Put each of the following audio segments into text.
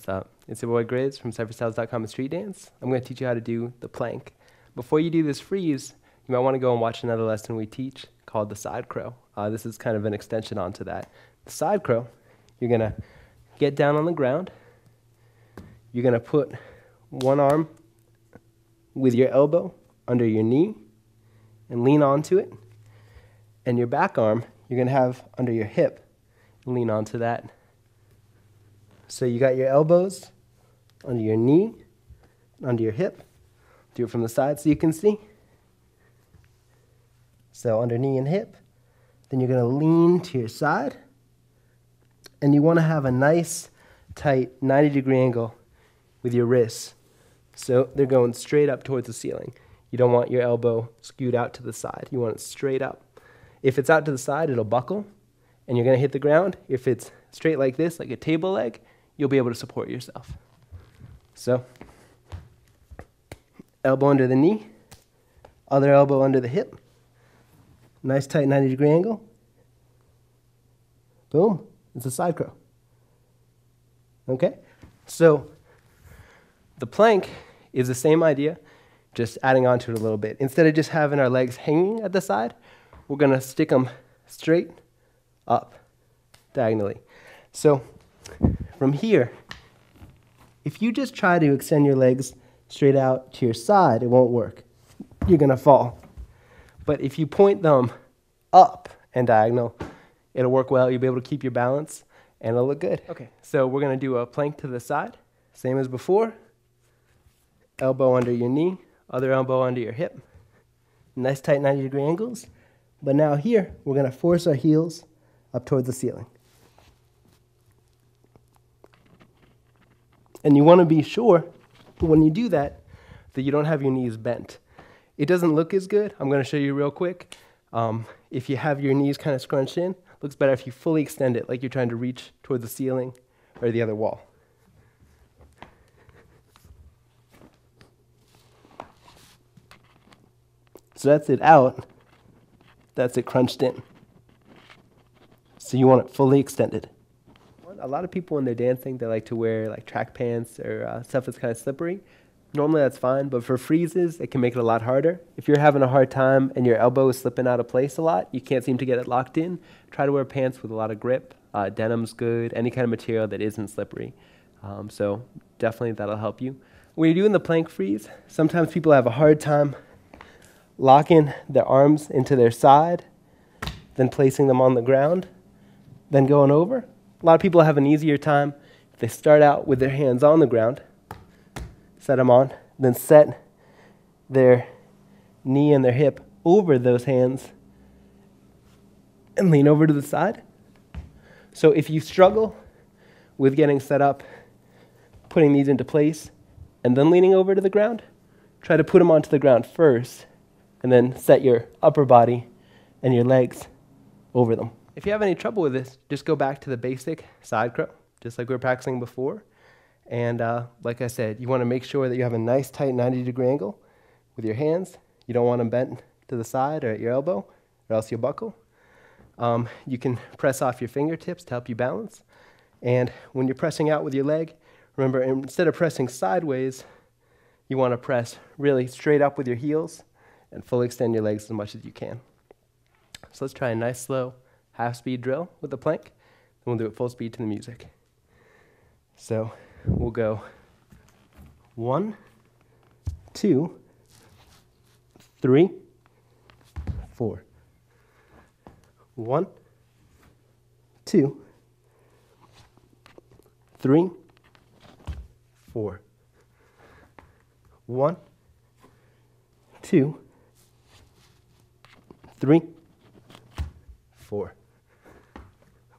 What's up? It's your boy Grizz from cypherstyles.com and Street Dance. I'm going to teach you how to do the plank. Before you do this freeze, you might want to go and watch another lesson we teach called the side crow. This is kind of an extension onto that. The side crow, you're going to get down on the ground. You're going to put one arm with your elbow under your knee and lean onto it. And your back arm, you're going to have under your hip and lean onto that. So you got your elbows under your knee, under your hip. Do it from the side so you can see. So under knee and hip. Then you're going to lean to your side. And you want to have a nice, tight 90-degree angle with your wrists. So they're going straight up towards the ceiling. You don't want your elbow skewed out to the side. You want it straight up. If it's out to the side, it'll buckle, and you're going to hit the ground. If it's straight like this, like a table leg, you'll be able to support yourself. So, elbow under the knee, other elbow under the hip, nice tight 90-degree angle. Boom, it's a side crow. Okay, so the plank is the same idea, just adding on to it a little bit. Instead of just having our legs hanging at the side, we're going to stick them straight up, diagonally. So from here, if you just try to extend your legs straight out to your side, it won't work. You're going to fall. But if you point them up and diagonal, it'll work well. You'll be able to keep your balance, and it'll look good. Okay, so we're going to do a plank to the side, same as before. Elbow under your knee, other elbow under your hip. Nice tight 90-degree angles. But now here, we're going to force our heels up towards the ceiling. And you want to be sure, when you do that you don't have your knees bent. It doesn't look as good. I'm going to show you real quick. If you have your knees kind of scrunched in, it looks better if you fully extend it, like you're trying to reach towards the ceiling or the other wall. So that's it out. That's it crunched in. So you want it fully extended. A lot of people when they're dancing, they like to wear like track pants or stuff that's kind of slippery. Normally that's fine, but for freezes, it can make it a lot harder. If you're having a hard time and your elbow is slipping out of place a lot, you can't seem to get it locked in, try to wear pants with a lot of grip. Denim's good, any kind of material that isn't slippery. So definitely that'll help you. When you're doing the plank freeze, sometimes people have a hard time locking their arms into their side, then placing them on the ground, then going over. A lot of people have an easier time if they start out with their hands on the ground, set them on, then set their knee and their hip over those hands and lean over to the side. So if you struggle with getting set up, putting these into place, and then leaning over to the ground, try to put them onto the ground first, and then set your upper body and your legs over them. If you have any trouble with this, just go back to the basic side crow, just like we were practicing before. And like I said, you want to make sure that you have a nice tight 90-degree angle with your hands. You don't want them bent to the side or at your elbow, or else you'll buckle. You can press off your fingertips to help you balance. And when you're pressing out with your leg, remember, instead of pressing sideways, you want to press really straight up with your heels and fully extend your legs as much as you can. So let's try a nice slow half-speed drill with the plank, then we'll do it full speed to the music. So we'll go 1, 2, 3, 4. 1, 2, 3, 4. 1, 2, 3, 4.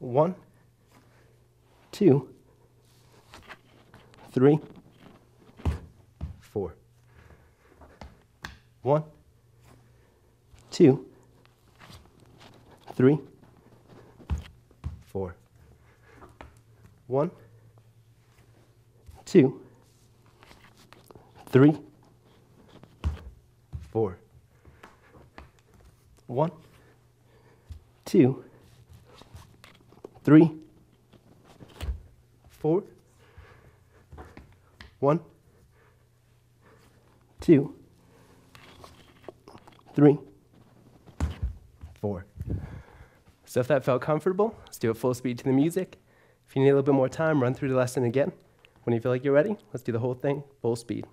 1, 2, 3, 4. 1, 2, 3, 4. 1, 2, 3, 4. 1, 2, 3, 4. 1, 2, 3, 4. So if that felt comfortable, let's do it full speed to the music. If you need a little bit more time, run through the lesson again. When you feel like you're ready, let's do the whole thing full speed.